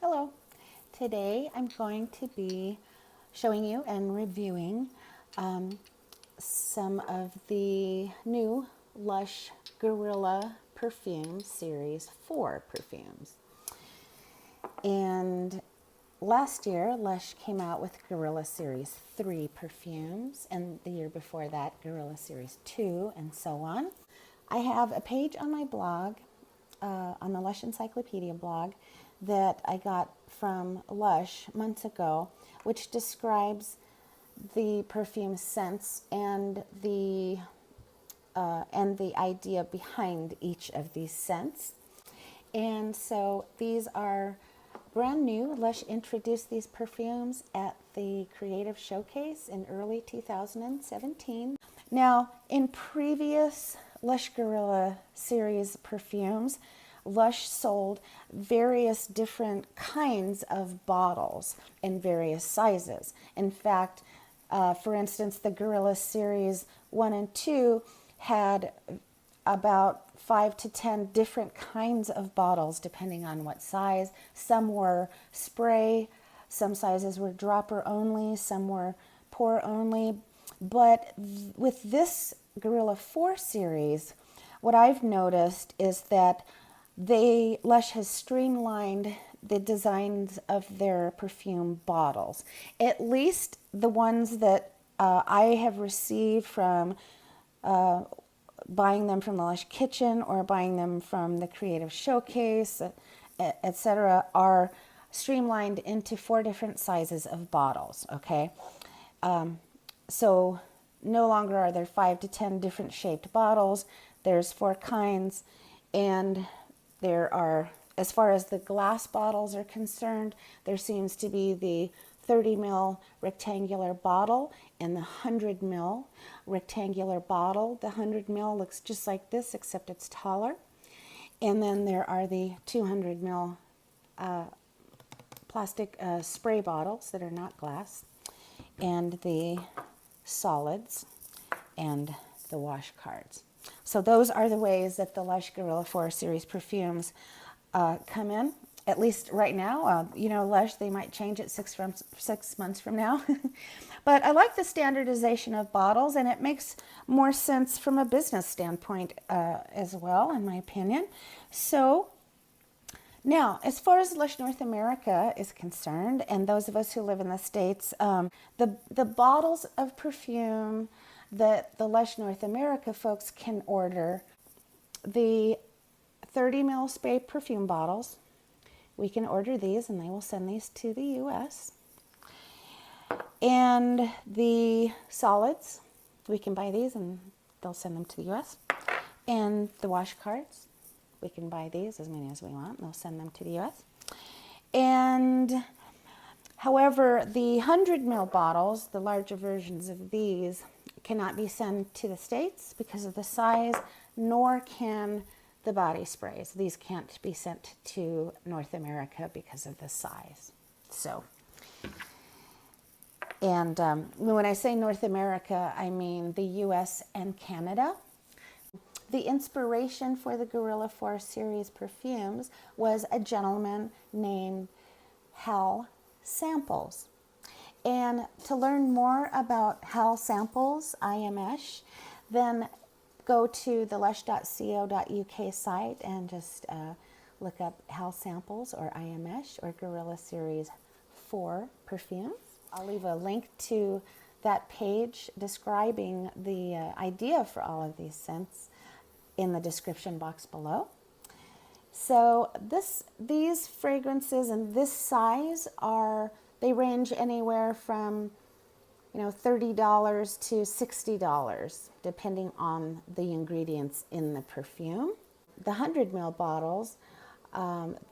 Hello. Today I'm going to be showing you and reviewing some of the new Lush Gorilla Perfume Series 4 perfumes. And last year, Lush came out with Gorilla Series 3 perfumes, and the year before that, Gorilla Series 2, and so on. I have a page on my blog, on the Lush Encyclopedia blog, that I got from Lush months ago, which describes the perfume scents and the idea behind each of these scents. And so these are brand new. Lush introduced these perfumes at the Creative Showcase in early 2017. Now, in previous Lush Gorilla series perfumes, Lush sold various different kinds of bottles in various sizes. In fact, for instance, the Gorilla Series 1 and 2 had about 5 to 10 different kinds of bottles depending on what size. Some were spray, some sizes were dropper only, some were pour only. But with this Gorilla 4 series, what I've noticed is that Lush has streamlined the designs of their perfume bottles. At least the ones that I have received from buying them from the Lush Kitchen or buying them from the Creative Showcase, etc., are streamlined into 4 different sizes of bottles, okay? So no longer are there 5 to 10 different shaped bottles. There's 4 kinds, and there are, as far as the glass bottles are concerned, there seems to be the 30 ml rectangular bottle and the 100 ml rectangular bottle. The 100 ml looks just like this, except it's taller. And then there are the 200 ml plastic spray bottles that are not glass, and the solids and the wash cards. So those are the ways that the Lush Gorilla 4 series perfumes come in, at least right now. Lush, they might change it 6 months from now. But I like the standardization of bottles, and it makes more sense from a business standpoint as well, in my opinion. So now, as far as Lush North America is concerned, and those of us who live in the States, the bottles of perfume that the Lush North America folks can order, the 30 ml spray perfume bottles, we can order these and they will send these to the US. And the solids, we can buy these and they'll send them to the US. And the wash cards, we can buy these as many as we want, and they'll send them to the US. And however, the 100 ml bottles, the larger versions of these, cannot be sent to the States because of the size, nor can the body sprays. These can't be sent to North America because of the size. So, and when I say North America, I mean the US and Canada. The inspiration for the Gorilla 4 series perfumes was a gentleman named Hal Samples. And to learn more about Hal Samples, Iamesh, then go to the lush.co.uk site and just look up Hal Samples or Iamesh or Gorilla Series 4 perfumes. I'll leave a link to that page describing the idea for all of these scents in the description box below. So these fragrances and this size they range anywhere from $30 to $60, depending on the ingredients in the perfume. The 100 ml bottles,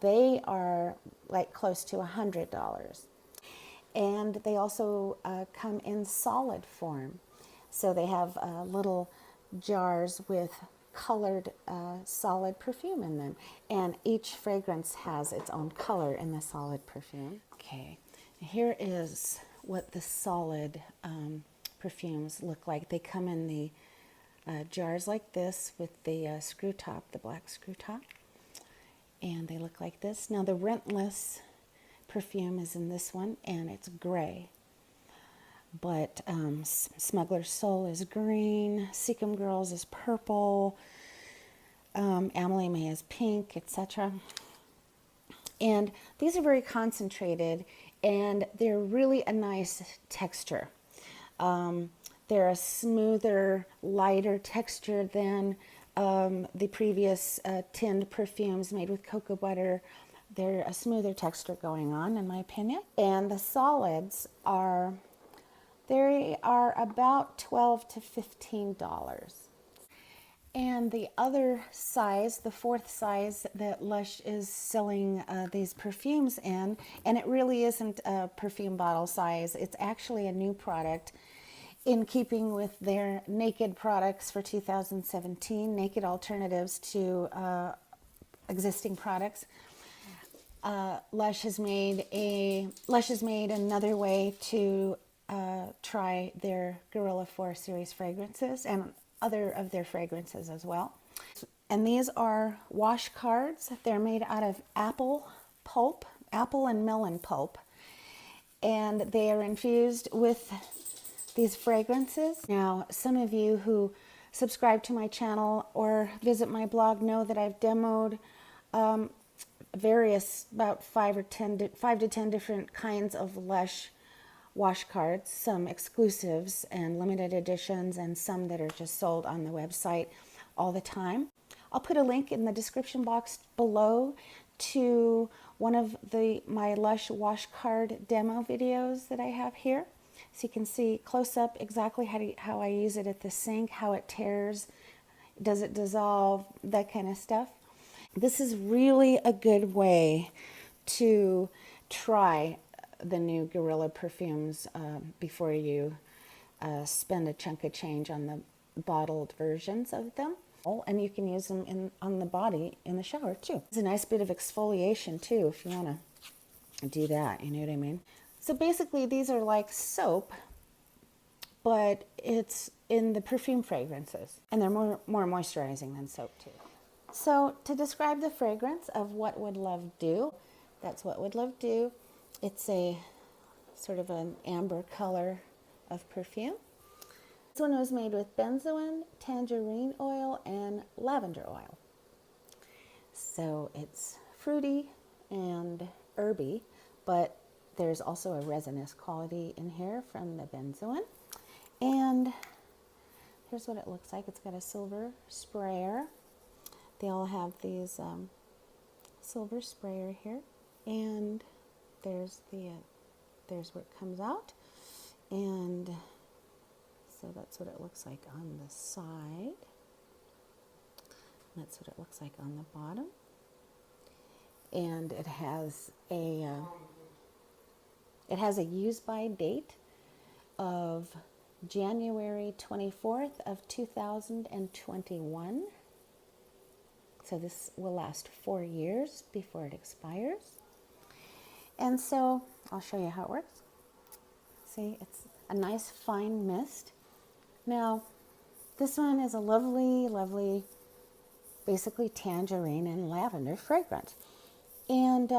they are like close to $100. And they also come in solid form. So they have little jars with colored solid perfume in them. And each fragrance has its own color in the solid perfume. Okay. Here is what the solid perfumes look like. They come in the jars like this with the screw top, the black screw top. And they look like this. Now the Rentless perfume is in this one, and it's gray. But Smuggler's Soul is green, Seacom Girls is purple, Amelie Mae is pink, etc. And these are very concentrated, and they're really a nice texture. They're a smoother, lighter texture than the previous tinned perfumes made with cocoa butter. They're a smoother texture going on, in my opinion. And the solids are, they are about $12 to $15. And the other size, the fourth size that Lush is selling these perfumes in, and it really isn't a perfume bottle size, it's actually a new product in keeping with their naked products for 2017, naked alternatives to existing products. Lush has made another way to try their Guerrilla 4 series fragrances and other of their fragrances as well. And these are wash cards. They're made out of apple pulp, apple and melon pulp, and they are infused with these fragrances. Now, some of you who subscribe to my channel or visit my blog know that I've demoed various, about 5 to 10 different kinds of Lush wash cards, some exclusives and limited editions, and some that are just sold on the website all the time. I'll put a link in the description box below to one of my Lush wash card demo videos that I have here, so you can see close up exactly how I use it at the sink, how it tears, does it dissolve, that kind of stuff. This is really a good way to try the new Guerrilla perfumes before you spend a chunk of change on the bottled versions of them. And you can use them on the body in the shower too. It's a nice bit of exfoliation too if you want to do that, you know what I mean? So basically these are like soap, but it's in the perfume fragrances, and they're more moisturizing than soap too. So to describe the fragrance of What Would Love Do, that's What Would Love Do. It's a sort of an amber color of perfume. This one was made with benzoin, tangerine oil, and lavender oil. So it's fruity and herby, but there's also a resinous quality in here from the benzoin. And here's what it looks like. It's got a silver sprayer. They all have these silver sprayer here, and there's where it comes out, and so that's what it looks like on the side. That's what it looks like on the bottom, and it has a use by date of January 24th of 2021. So this will last 4 years before it expires. And so I'll show you how it works. See, it's a nice fine mist. Now, this one is a lovely, lovely, basically tangerine and lavender fragrance. And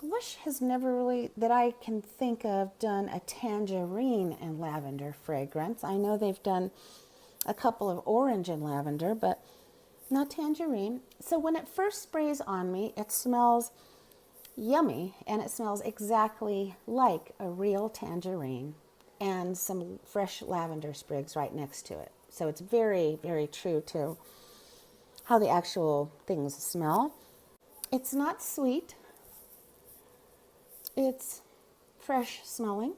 Lush has never really, that I can think of, done a tangerine and lavender fragrance. I know they've done a couple of orange and lavender, but not tangerine. So when it first sprays on me, it smells yummy, and it smells exactly like a real tangerine and some fresh lavender sprigs right next to it. So it's very, very true to how the actual things smell. It's not sweet. It's fresh smelling.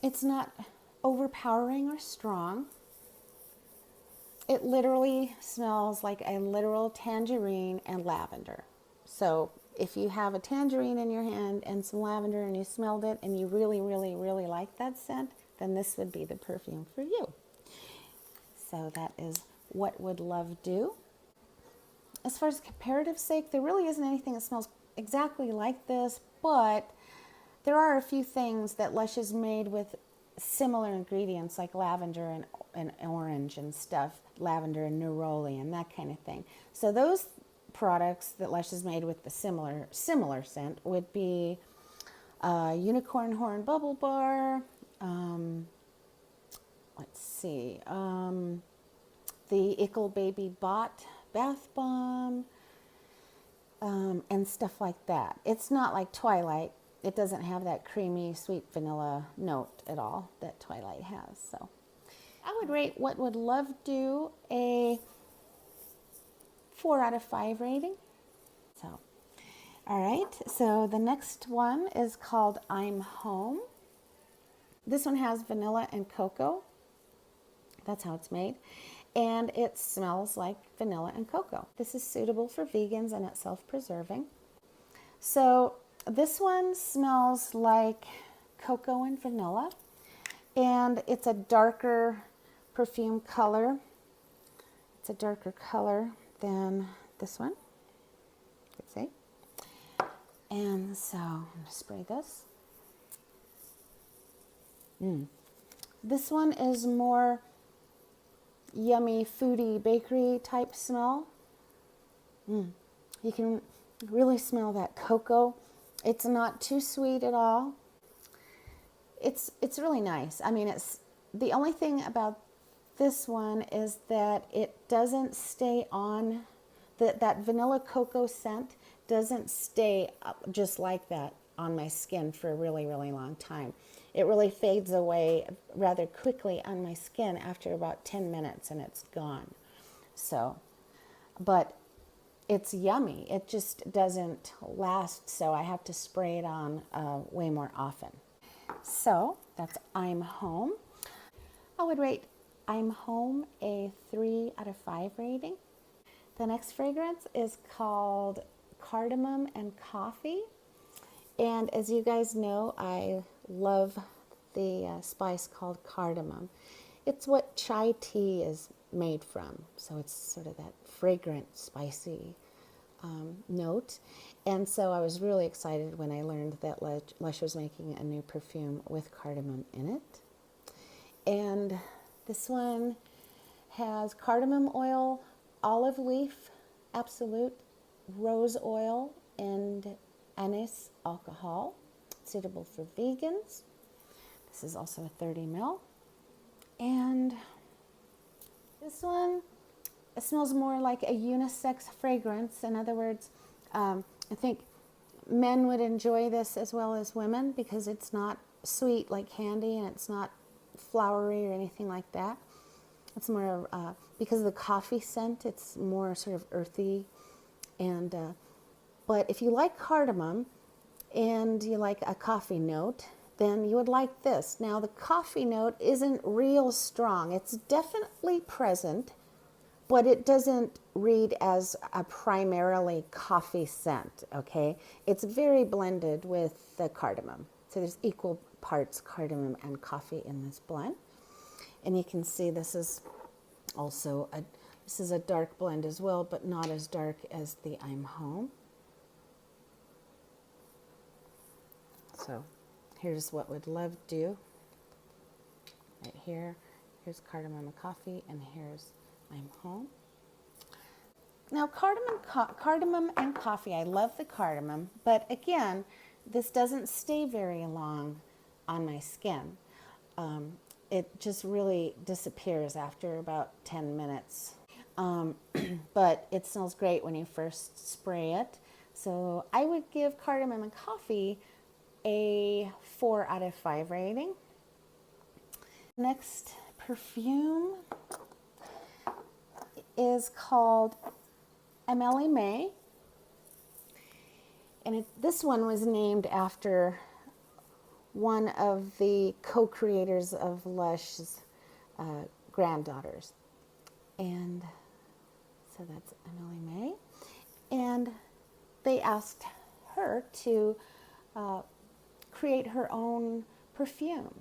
It's not overpowering or strong. It literally smells like a literal tangerine and lavender. So if you have a tangerine in your hand and some lavender and you smelled it and you really, really, really like that scent, then this would be the perfume for you. So that is What Would Love Do. As far as comparative sake, there really isn't anything that smells exactly like this, but there are a few things that Lush has made with similar ingredients like lavender and orange and stuff, lavender and neroli and that kind of thing. So those products that Lush has made with the similar scent would be Unicorn Horn Bubble Bar. Let's see, the Ickle Baby Bot Bath Bomb, and stuff like that. It's not like Twilight. It doesn't have that creamy, sweet vanilla note at all that Twilight has. So I would rate What Would Love Do a 4 out of 5 rating. So, all right. So the next one is called I'm Home. This one has vanilla and cocoa. That's how it's made. And it smells like vanilla and cocoa. This is suitable for vegans and it's self-preserving. So this one smells like cocoa and vanilla. And it's a darker perfume color. It's a darker color than this one. You can see. And so I'm going to spray this. This one is more yummy, foodie, bakery type smell. You can really smell that cocoa. It's not too sweet at all. It's really nice. I mean, it's the only thing about this one is that it doesn't stay on, that vanilla cocoa scent doesn't stay up just like that on my skin for a really, really long time. It really fades away rather quickly on my skin after about 10 minutes and it's gone. So, but it's yummy. It just doesn't last, so I have to spray it on way more often. So that's I'm Home. I would rate I'm Home a 3 out of 5 rating. The next fragrance is called Cardamom and Coffee. And as you guys know, I love the spice called cardamom. It's what chai tea is made from. So it's sort of that fragrant, spicy note. And so I was really excited when I learned that Lush was making a new perfume with cardamom in it. And this one has cardamom oil, olive leaf, absolute, rose oil, and anise alcohol, suitable for vegans. This is also a 30 ml. And this one, it smells more like a unisex fragrance. In other words, I think men would enjoy this as well as women because it's not sweet like candy and it's not flowery or anything like that. It's more because of the coffee scent, it's more sort of earthy. And but if you like cardamom and you like a coffee note, then you would like this. Now the coffee note isn't real strong. It's definitely present, but it doesn't read as a primarily coffee scent, okay? It's very blended with the cardamom. So there's equal parts cardamom and coffee in this blend. And you can see this is also this is a dark blend as well, but not as dark as the I'm Home. So here's What Would Love Do. Right here. Here's Cardamom and Coffee, and here's I'm Home. Now cardamom and coffee, I love the cardamom, but again, this doesn't stay very long on my skin. It just really disappears after about 10 minutes. But it smells great when you first spray it. So I would give Cardamom and Coffee a 4 out of 5 rating. Next perfume is called Amelie Mae. And this one was named after one of the co-creators of Lush's granddaughters. And so that's Amelie Mae. And they asked her to create her own perfume.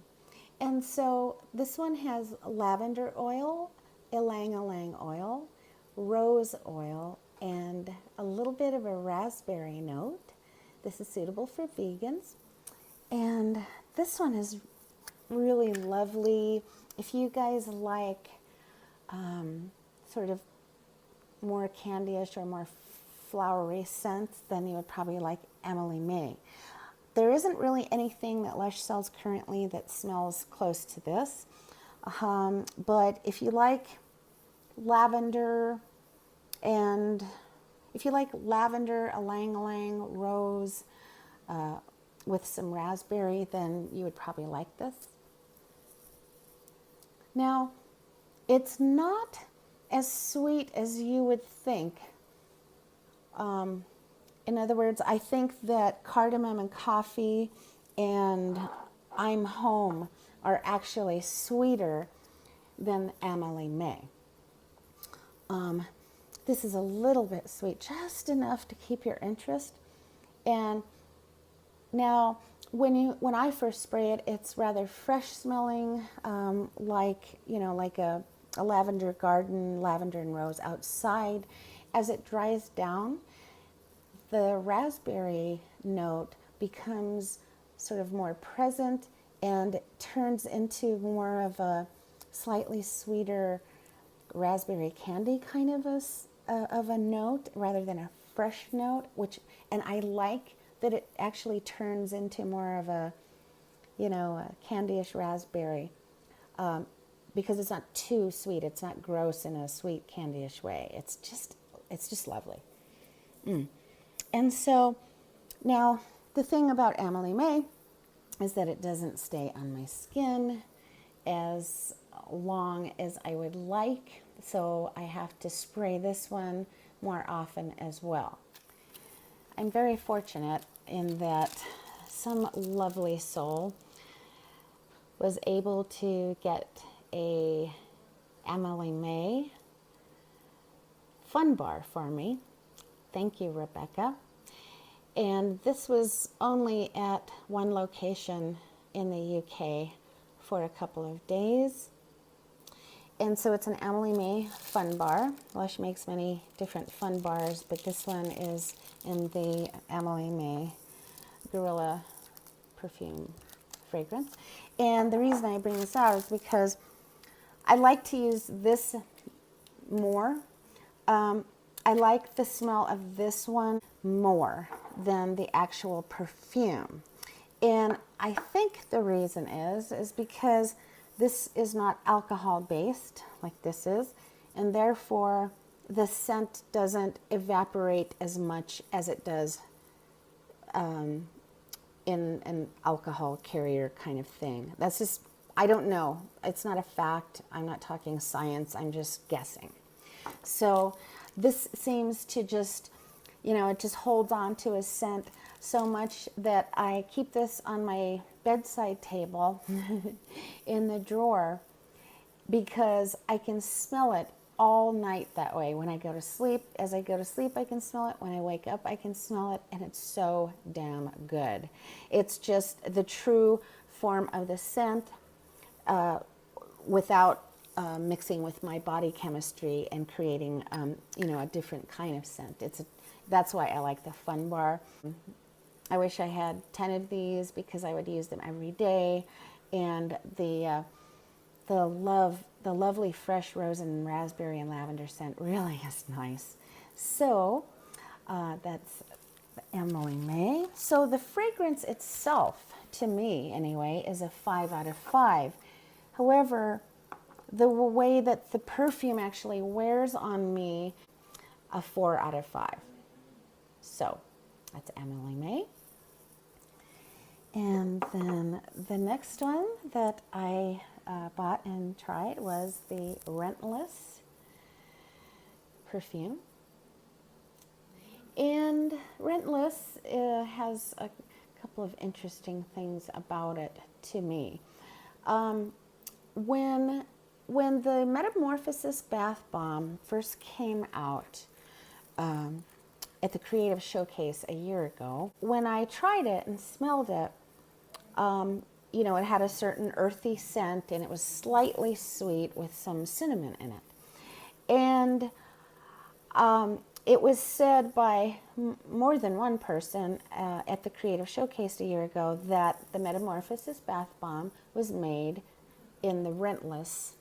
And so this one has lavender oil, ylang-ylang oil, rose oil, and a little bit of a raspberry note. This is suitable for vegans. And this one is really lovely. If you guys like sort of more candyish or more flowery scents, then you would probably like Amelie Mae. There isn't really anything that Lush sells currently that smells close to this. But if you like lavender, and if you like lavender, ylang-ylang, rose, with some raspberry, then you would probably like this. Now, it's not as sweet as you would think. In other words, I think that Cardamom and Coffee and I'm Home are actually sweeter than Amelie Mae. This is a little bit sweet, just enough to keep your interest. And now, when I first spray it, it's rather fresh smelling, like a lavender garden, lavender and rose outside. As it dries down, the raspberry note becomes sort of more present and turns into more of a slightly sweeter raspberry candy kind of a note rather than a fresh note, and I like that it actually turns into more of a candyish raspberry, because it's not too sweet. It's not gross in a sweet candyish way. It's just lovely. And so now the thing about Amelie Mae is that it doesn't stay on my skin as long as I would like, so I have to spray this one more often as well. I'm very fortunate in that some lovely soul was able to get a Amelie Mae fun bar for me. Thank you, Rebecca. And this was only at one location in the UK for a couple of days. And so it's an Amelie Mae fun bar. Lush makes many different fun bars, but this one is in the Amelie Mae Gorilla perfume fragrance. And the reason I bring this out is because I like to use this more. I like the smell of this one more than the actual perfume. And I think the reason is because this is not alcohol based like this is, and therefore the scent doesn't evaporate as much as it does in an alcohol carrier kind of thing. That's just, I don't know. It's not a fact. I'm not talking science. I'm just guessing. So this seems to just, it just holds on to a scent so much that I keep this on my bedside table in the drawer, because I can smell it all night that way. When I go to sleep, as I go to sleep, I can smell it. When I wake up, I can smell it, and it's so damn good. It's just the true form of the scent without mixing with my body chemistry and creating, a different kind of scent. That's why I like the fun bar. I wish I had 10 of these because I would use them every day, and the lovely fresh rose and raspberry and lavender scent really is nice. So that's Amelie Mae. So the fragrance itself, to me anyway, is a 5 out of 5. However, the way that the perfume actually wears on me, a 4 out of 5. So that's Amelie Mae. And then the next one that I bought and tried was the Rentless perfume. And Rentless has a couple of interesting things about it to me. When the Metamorphosis Bath Bomb first came out at the Creative Showcase a year ago, when I tried it and smelled it, it had a certain earthy scent, and it was slightly sweet with some cinnamon in it. And it was said by more than one person at the Creative Showcase a year ago that the Metamorphosis Bath Bomb was made in the Rentless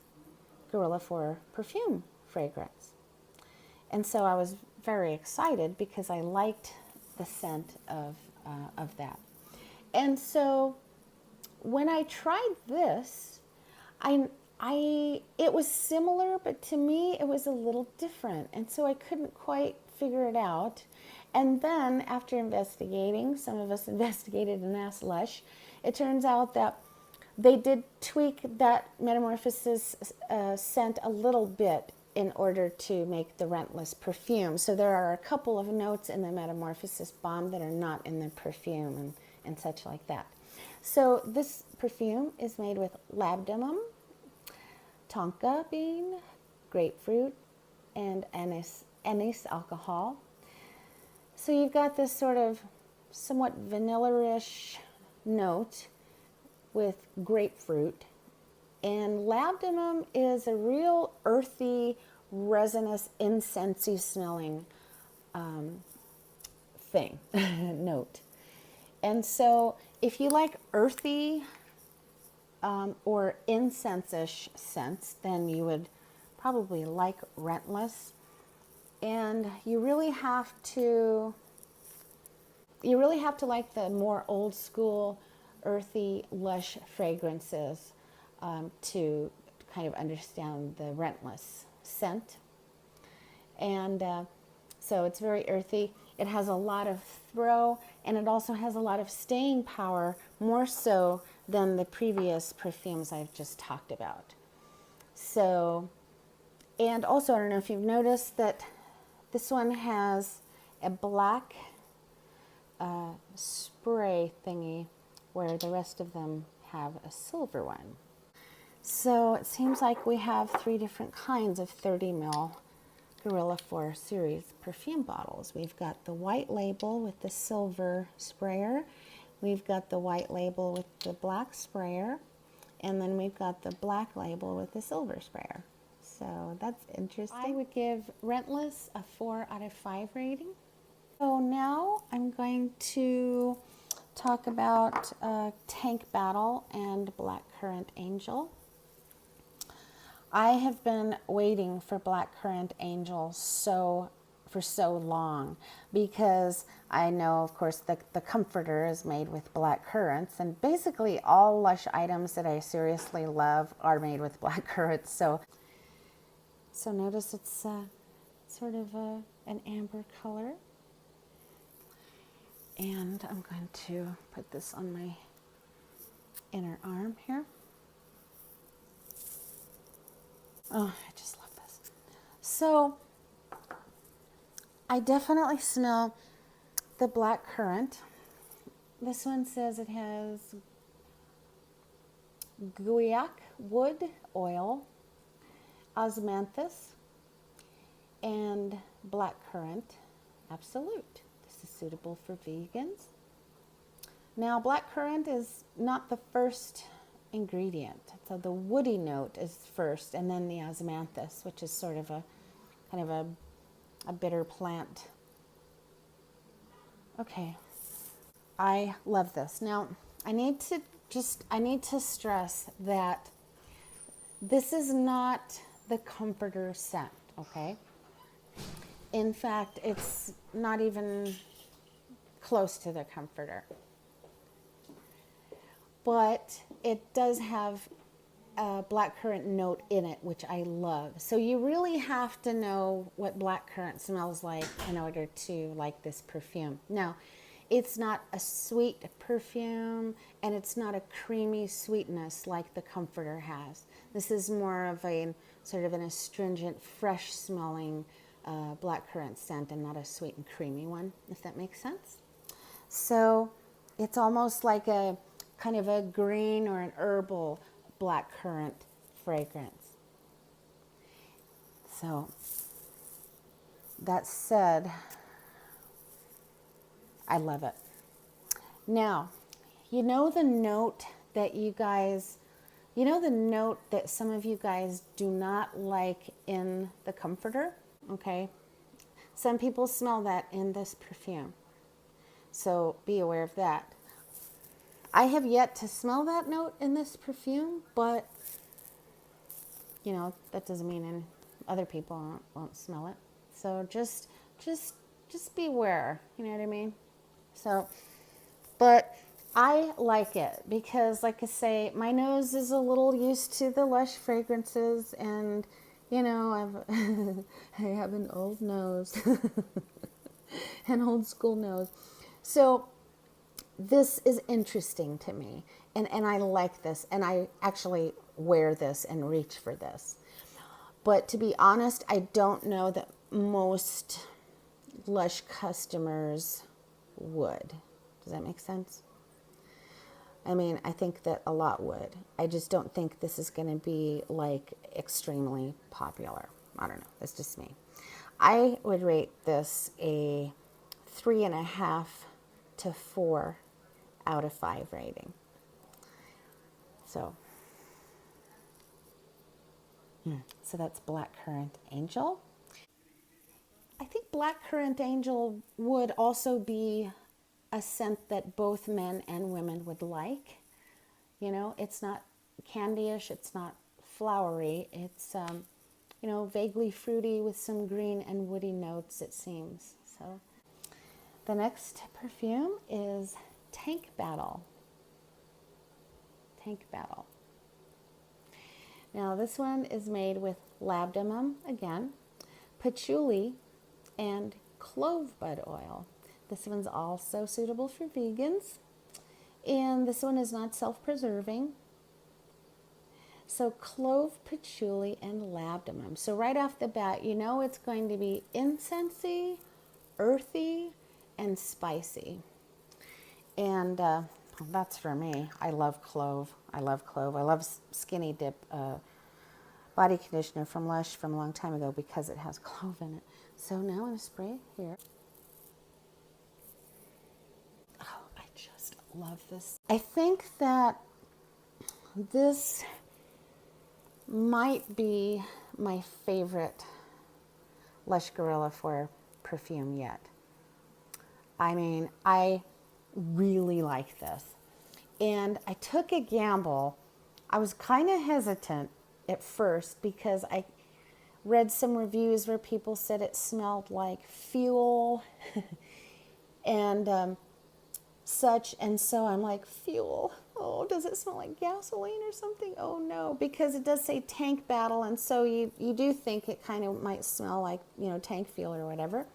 Gorilla 4 perfume fragrance. And so I was very excited because I liked the scent of that. And so when I tried this, it was similar, but to me it was a little different. And so I couldn't quite figure it out. And then after investigating, some of us investigated and asked Lush, it turns out that they did tweak that Metamorphosis scent a little bit in order to make the Rentless perfume. So there are a couple of notes in the Metamorphosis bomb that are not in the perfume and such like that. So this perfume is made with labdanum, tonka bean, grapefruit, and anise alcohol. So you've got this sort of somewhat vanilla-ish note with grapefruit. And labdanum is a real earthy, resinous, incensey smelling thing, note. And so if you like earthy or incense-ish scents, then you would probably like Rentless. And you really have to like the more old school, earthy, lush fragrances to kind of understand the Rentless scent. And so it's very earthy. It has a lot of throw, and it also has a lot of staying power, more so than the previous perfumes I've just talked about. So, and also, I don't know if you've noticed that this one has a black spray thingy where the rest of them have a silver one. So it seems like we have 3 different kinds of 30 ml Guerrilla 4 series perfume bottles. We've got the white label with the silver sprayer. We've got the white label with the black sprayer. And then we've got the black label with the silver sprayer. So that's interesting. I would give Rentless a 4 out of 5 rating. So now I'm going to talk about Tank Battle and Black Currant Angel. I have been waiting for Black Currant Angel for so long because I know, of course, the comforter is made with black currants, and basically all Lush items that I seriously love are made with black currants. So notice it's sort of an amber color. And I'm going to put this on my inner arm here. Oh, I just love this. So I definitely smell the black currant. This one says it has guaiac wood oil, osmanthus, and black currant absolute. This is suitable for vegans. Now, black currant is not the first ingredient. So the woody note is first, and then the osmanthus, which is sort of a kind of a bitter plant. Okay, I love this. Now, I need to stress that this is not the comforter scent, okay? In fact, it's not even close to the comforter. But it does have a blackcurrant note in it, which I love. So you really have to know what blackcurrant smells like in order to like this perfume. Now, it's not a sweet perfume, and it's not a creamy sweetness like the comforter has. This is more of a sort of an astringent, fresh smelling blackcurrant scent, and not a sweet and creamy one, if that makes sense. So it's almost like a kind of a green or an herbal blackcurrant fragrance. So that said, I love it. Now, you know the note that the note that some of you guys do not like in the comforter, okay? Some people smell that in this perfume. So be aware of that. I have yet to smell that note in this perfume, but that doesn't mean other people won't smell it. So just just beware, you know what I mean? So, but I like it because, like I say, my nose is a little used to the Lush fragrances, and you know, I have an old nose, an old school nose. So this is interesting to me, and I like this, and I actually wear this and reach for this. But to be honest, I don't know that most Lush customers would. Does that make sense? I mean, I think that a lot would. I just don't think this is going to be like extremely popular. I don't know. That's just me. I would rate this a 3.5 to 4 out of 5 rating. So that's Black Currant Angel. I think Black Currant Angel would also be a scent that both men and women would like. You know, it's not candyish, it's not flowery, it's, you know, vaguely fruity with some green and woody notes, it seems. So the next perfume is Tank Battle. Tank Battle. Now this one is made with labdanum, again, patchouli, and clove bud oil. This one's also suitable for vegans. And this one is not self-preserving. So clove, patchouli, and labdanum. So right off the bat, you know it's going to be incensey, earthy, and spicy. And that's for me. I love clove. I love clove. I love Skinny Dip body conditioner from Lush from a long time ago because it has clove in it. So now I'm going to spray here. Oh, I just love this. I think that this might be my favorite Lush Gorilla 4 perfume yet. I mean, I really like this. And I took a gamble. I was kind of hesitant at first because I read some reviews where people said it smelled like fuel and such. And so I'm like, fuel? Oh, does it smell like gasoline or something? Oh no, because it does say Tank Battle. And so you do think it kind of might smell like, you know, tank fuel or whatever.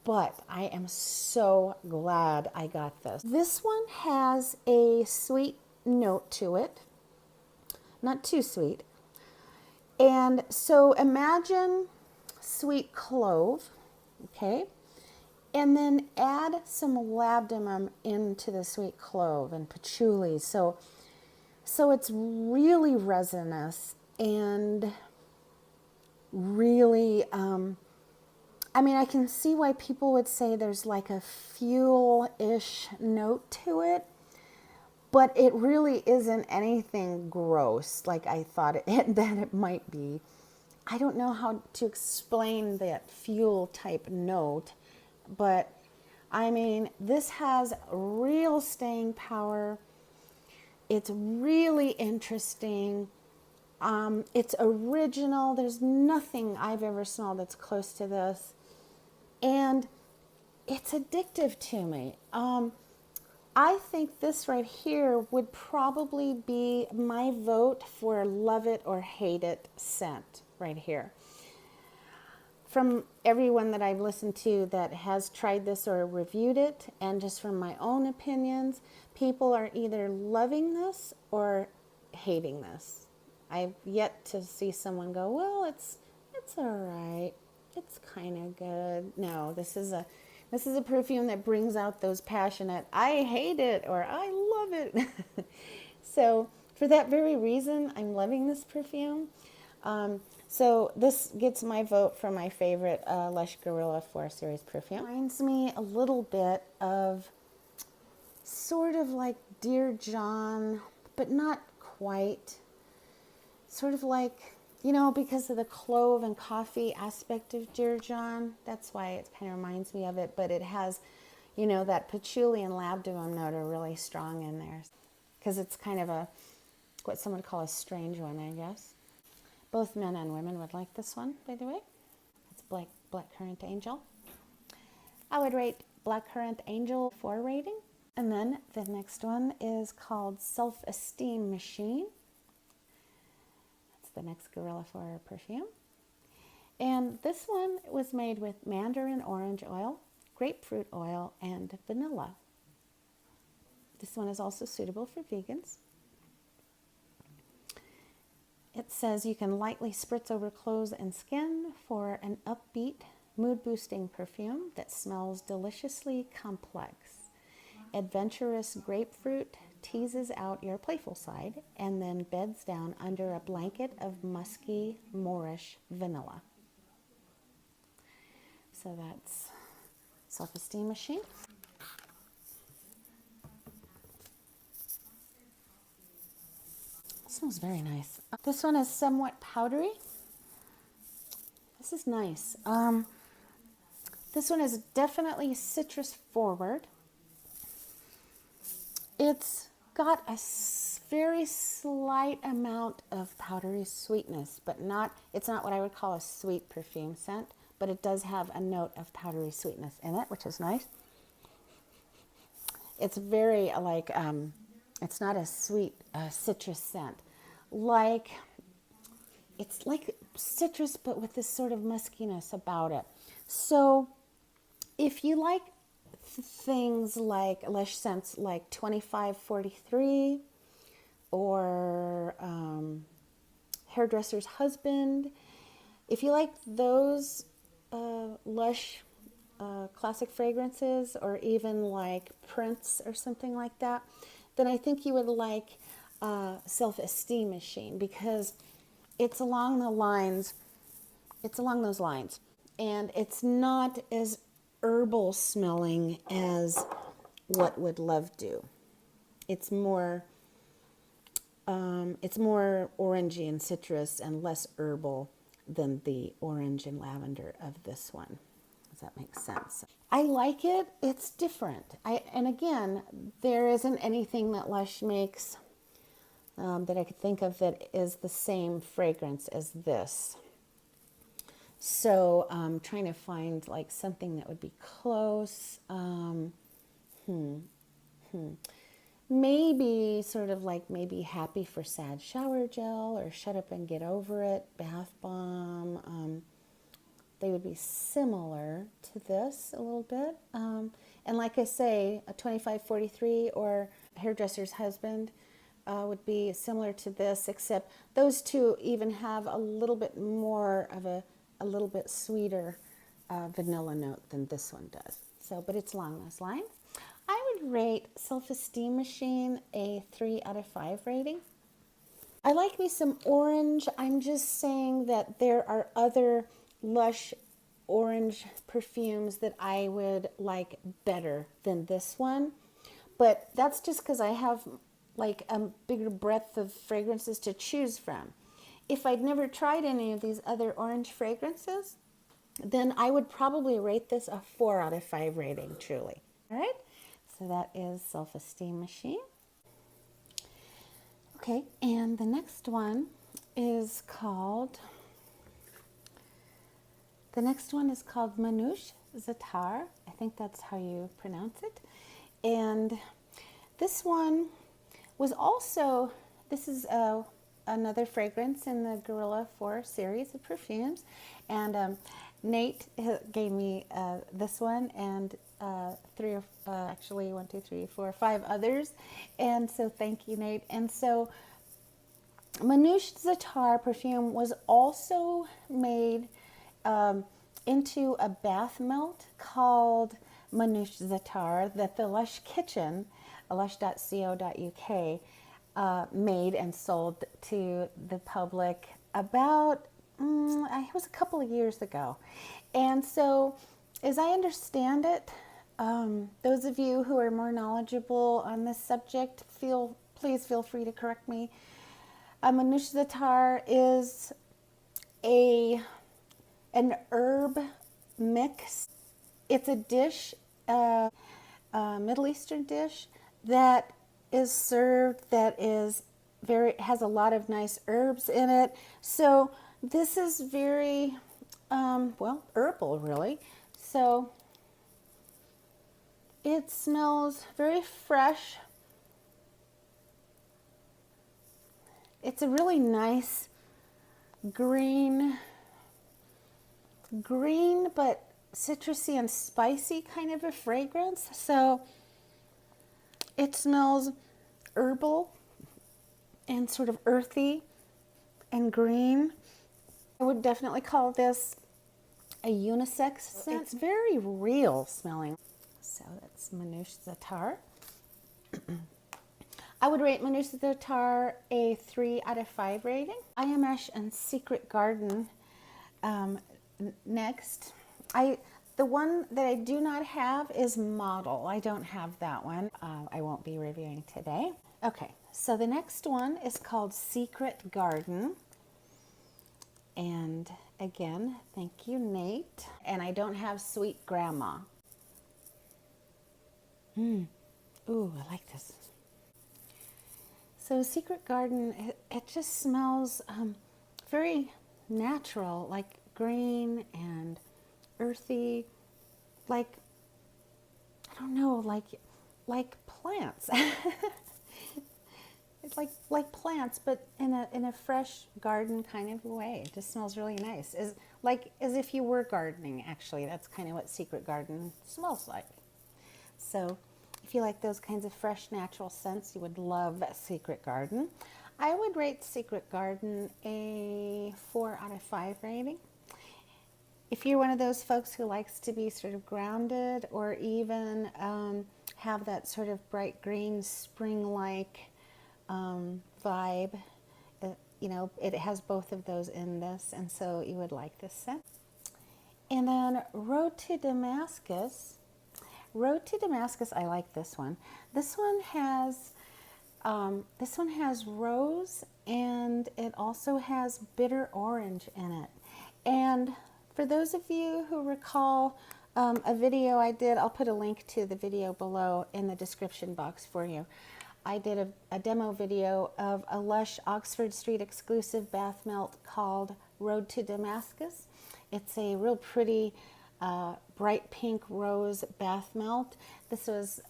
But I am so glad I got this. This one has a sweet note to it. Not too sweet. And so imagine sweet clove, okay? And then add some labdanum into the sweet clove and patchouli. So it's really resinous and really, I mean, I can see why people would say there's like a fuel-ish note to it, but it really isn't anything gross like I thought that it might be. I don't know how to explain that fuel type note, but I mean, this has real staying power. It's really interesting. It's original. There's nothing I've ever smelled that's close to this. And it's addictive to me. I think this right here would probably be my vote for love it or hate it scent right here. From everyone that I've listened to that has tried this or reviewed it, and just from my own opinions, people are either loving this or hating this. I've yet to see someone go, well, it's all right. It's kind of good. No, this is a perfume that brings out those passionate, I hate it or I love it. So for that very reason, I'm loving this perfume. So this gets my vote for my favorite Lush Gorilla 4 series perfume. Reminds me a little bit of sort of like Dear John, but not quite. Sort of like, you know, because of the clove and coffee aspect of Dear John, that's why it kind of reminds me of it. But it has, you know, that patchouli and labdanum note are really strong in there. Because it's kind of a, what some would call a strange one, I guess. Both men and women would like this one, by the way. It's Black Currant Angel. I would rate Black Currant Angel 4 rating. And then the next one is called Esteem Machine. That's the next Guerrilla 4 perfume. And this one was made with mandarin orange oil, grapefruit oil, and vanilla. This one is also suitable for vegans. It says you can lightly spritz over clothes and skin for an upbeat, mood-boosting perfume that smells deliciously complex. Adventurous grapefruit teases out your playful side and then beds down under a blanket of musky Moorish vanilla. So that's Esteem Machine. It smells very nice. This one is somewhat powdery. This is nice. This one is definitely citrus forward. It's got a very slight amount of powdery sweetness, but it's not what I would call a sweet perfume scent, but it does have a note of powdery sweetness in it, which is nice. It's very like, it's not a sweet citrus scent. It's like citrus, but with this sort of muskiness about it. So if you like things like Lush scents like 2543 or Hairdresser's Husband, if you like those Lush classic fragrances, or even like Prince or something like that, then I think you would like Esteem Machine, because it's along those lines, and it's not as herbal smelling as what Would Love do. It's more orangey and citrus and less herbal than the orange and lavender of this one. Does that make sense? I like it. It's different. And again, there isn't anything that Lush makes that I could think of that is the same fragrance as this. So I'm trying to find like something that would be close. Maybe sort of like maybe Happy for Sad shower gel, or Shut Up and Get Over It bath bomb. They would be similar to this a little bit. And like I say, a 2543 or Hairdresser's Husband would be similar to this, except those two even have a little bit more of a little bit sweeter vanilla note than this one does. So, but it's along those lines. I would rate Esteem Machine a 3 out of 5 rating. I like me some orange. I'm just saying that there are other Lush orange perfumes that I would like better than this one. But that's just because I have like a bigger breadth of fragrances to choose from. If I'd never tried any of these other orange fragrances, then I would probably rate this a 4 out of 5 rating, truly. All right, so that is Esteem Machine. Okay, and the next one is called Manouche Zataar. I think that's how you pronounce it. And this one was also, this is another fragrance in the Guerrilla 4 series of perfumes. And Nate gave me this one and 5 others. And so thank you, Nate. And so Manouche Zataar perfume was also made into a bath melt called Manouche Zataar that the Lush Kitchen, lush.co.uk, made and sold to the public about, it was a couple of years ago. And so, as I understand it, those of you who are more knowledgeable on this subject, please feel free to correct me. Manouche Zataar is an herb mix. It's a dish, a Middle Eastern dish that is served that has a lot of nice herbs in it. So this is very well, herbal really. So it smells very fresh. It's a really nice green but citrusy and spicy kind of a fragrance. So it smells herbal and sort of earthy and green. I would definitely call this a unisex scent. It's very real smelling. So that's Manouche Zataar. I would rate Manouche Zataar a 3 out of 5 rating. Iamesh and Secret Garden next. The one that I do not have is Model. I don't have that one. I won't be reviewing today. Okay, so the next one is called Secret Garden. And again, thank you, Nate. And I don't have Sweet Grandma. Ooh, I like this. So Secret Garden, it just smells very natural, like green and earthy, like, I don't know, like plants. It's like plants, but in a fresh garden kind of way. It just smells really nice. As if you were gardening, actually. That's kind of what Secret Garden smells like. So if you like those kinds of fresh, natural scents, you would love Secret Garden. I would rate Secret Garden a 4 out of 5 rating. If you're one of those folks who likes to be sort of grounded or even have that sort of bright green spring-like vibe, you know, it has both of those in this, and so you would like this scent. And then Road to Damascus. Road to Damascus, I like this one. This one has rose, and it also has bitter orange in it. And for those of you who recall a video I did, I'll put a link to the video below in the description box for you. I did a demo video of a Lush Oxford Street exclusive bath melt called Road to Damascus. It's a real pretty bright pink rose bath melt. This was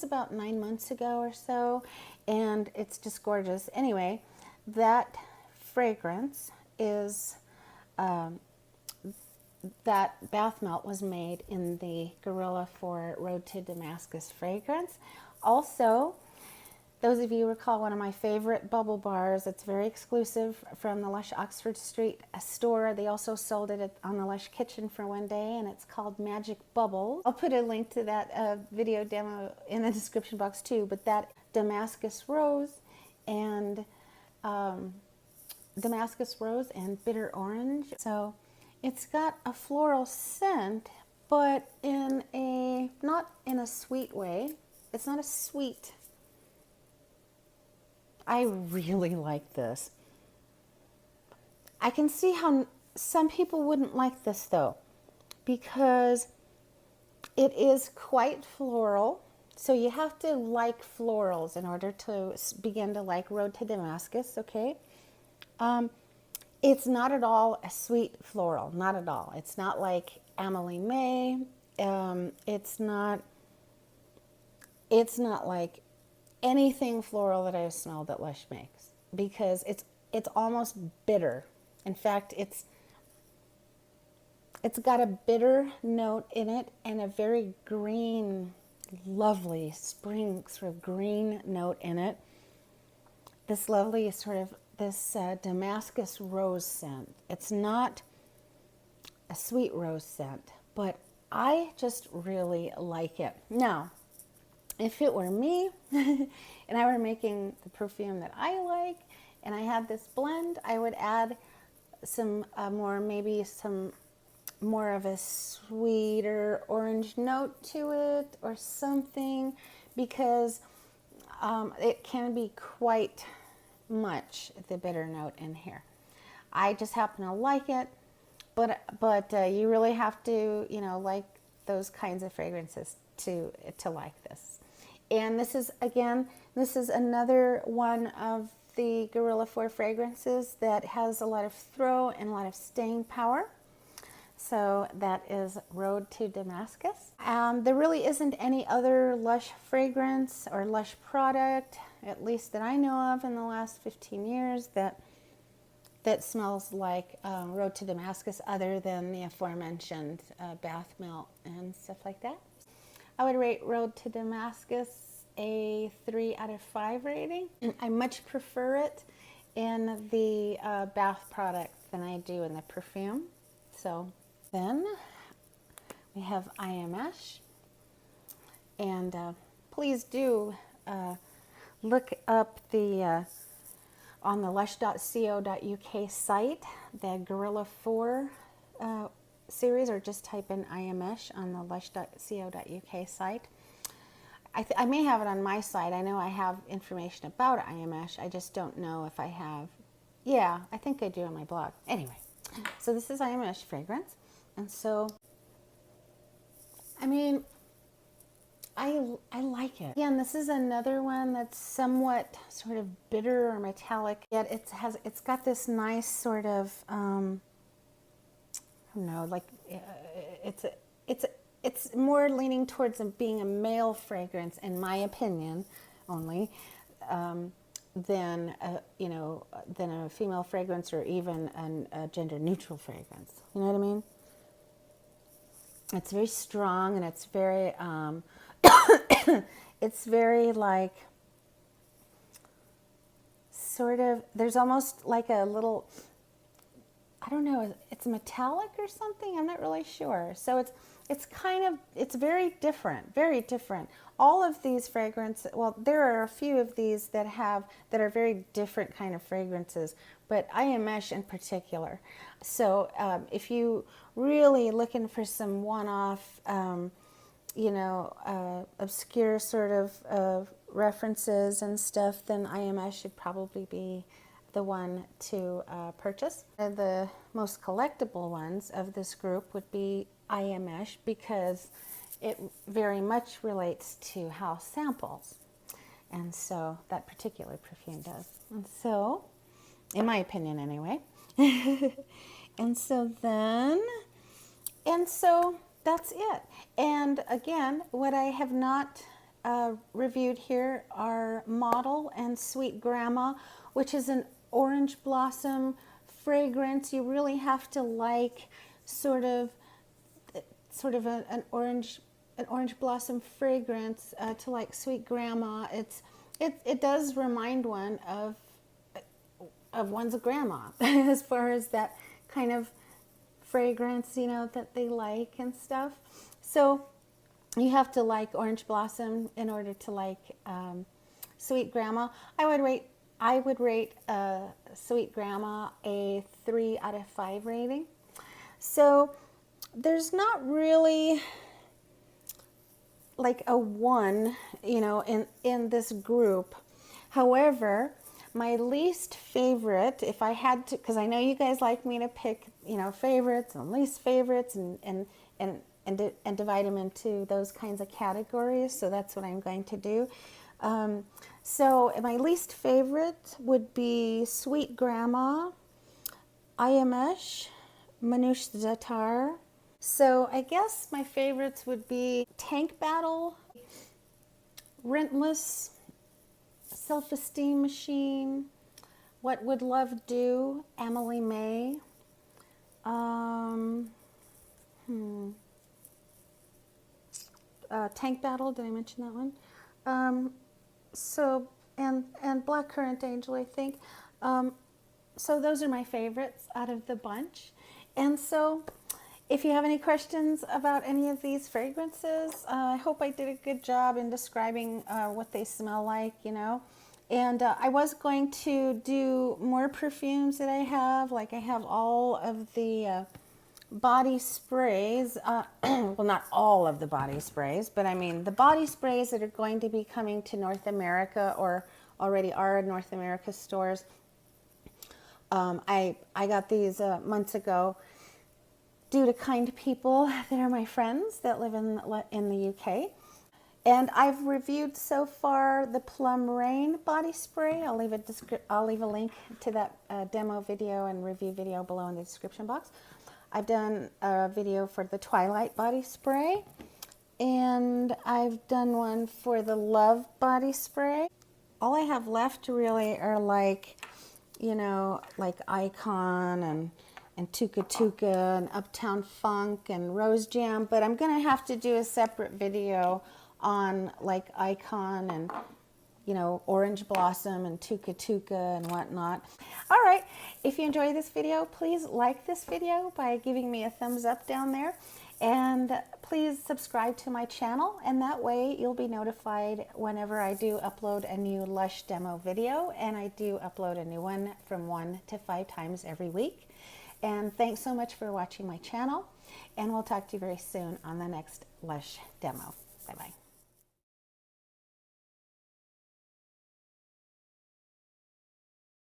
about 9 months ago or so, and it's just gorgeous. Anyway, that fragrance is that bath melt was made in the Guerrilla for Road to Damascus fragrance. Also, those of you recall one of my favorite bubble bars. It's very exclusive from the Lush Oxford Street store. They also sold it on the Lush Kitchen for one day, and it's called Magic Bubbles. I'll put a link to that video demo in the description box too. But that Damascus rose and bitter orange. So it's got a floral scent, but not in a sweet way. It's not a sweet. I really like this. I can see how some people wouldn't like this though, because it is quite floral. So you have to like florals in order to begin to like Road to Damascus, okay? It's not at all a sweet floral, not at all. It's not like Amelie Mae. It's not like anything floral that I've smelled that Lush makes, because it's almost bitter. In fact, it's got a bitter note in it and a very green, lovely spring sort of green note in it. This lovely sort of Damascus rose scent. It's not a sweet rose scent, but I just really like it. Now, if it were me and I were making the perfume that I like and I had this blend, I would add some maybe some more of a sweeter orange note to it or something, because it can be quite much, the bitter note in here. I just happen to like it, but you really have to, you know, like those kinds of fragrances to like this. And this is another one of the Guerrilla 4 fragrances that has a lot of throw and a lot of staying power. So that is Road to Damascus. There really isn't any other Lush fragrance or Lush product, at least that I know of in the last 15 years, that smells like Road to Damascus, other than the aforementioned bath melt and stuff like that. I would rate Road to Damascus a 3 out of 5 rating. I much prefer it in the bath product than I do in the perfume. So then we have Iamesh, and please do look up the on the lush.co.uk site, the Guerrilla 4 series, or just type in Iamesh on the lush.co.uk site. I may have it on my site. I know I have information about Iamesh. I just don't know if I have. Yeah, I think I do on my blog. Anyway, so this is Iamesh fragrance. And so, I mean, I like it. Again, this is another one that's somewhat sort of bitter or metallic, yet it's got this nice sort of I don't know, like it's more leaning towards being a male fragrance, in my opinion, only, than a female fragrance, or even a gender neutral fragrance. You know what I mean? It's very strong, and it's very it's very like sort of, there's almost like a little, I don't know, it's metallic or something, I'm not really sure. So it's very different, very different. All of these fragrances, well, there are a few of these that are very different kind of fragrances, but Iamesh in particular. So if you really looking for some one-off, obscure sort of references and stuff, then Iamesh should probably be the one to purchase. The most collectible ones of this group would be Iamesh, because it very much relates to house samples, and so that particular perfume does. And so, in my opinion anyway. and so that's it. And again, what I have not reviewed here are Model and Sweet Grandma, which is an orange blossom fragrance. You really have to like sort of an orange blossom fragrance to like Sweet Grandma. It does remind one of one's grandma as far as that kind of fragrance, that they like and stuff. So you have to like orange blossom in order to like Sweet Grandma. I would rate Sweet Grandma a 3 out of 5 rating. So there's not really like a 1, in this group. However, my least favorite, if I had to, because I know you guys like me to pick, favorites and least favorites and divide them into those kinds of categories. So that's what I'm going to do. So my least favorite would be Sweet Grandma, Iamesh, Manouche Zataar. So I guess my favorites would be Tank Battle, Rentless, Esteem Machine, What Would Love Do, Amelie Mae, Tank Battle, did I mention that one? So, and Black Currant Angel, I think. So those are my favorites out of the bunch. And so if you have any questions about any of these fragrances, I hope I did a good job in describing what they smell like, And I was going to do more perfumes that I have. Like I have all of the body sprays. Well, not all of the body sprays, but I mean the body sprays that are going to be coming to North America or already are in North America stores. I got these months ago due to kind people that are my friends that live in the UK. And I've reviewed so far the Plum Rain body spray. I'll leave a link to that demo video and review video below in the description box. I've done a video for the Twilight body spray, and I've done one for the Love body spray. All I have left really are like, you know, like Icon and Tuka Tuka and Uptown Funk and Rose Jam, but I'm gonna have to do a separate video on like Icon and, you know, Orange Blossom and Tuka Tuka and whatnot. All right, if you enjoy this video, please like this video by giving me a thumbs up down there. And please subscribe to my channel, and that way you'll be notified whenever I do upload a new Lush demo video, and I do upload a new one from 1 to 5 times every week. And thanks so much for watching my channel, and we'll talk to you very soon on the next Lush demo. Bye-bye.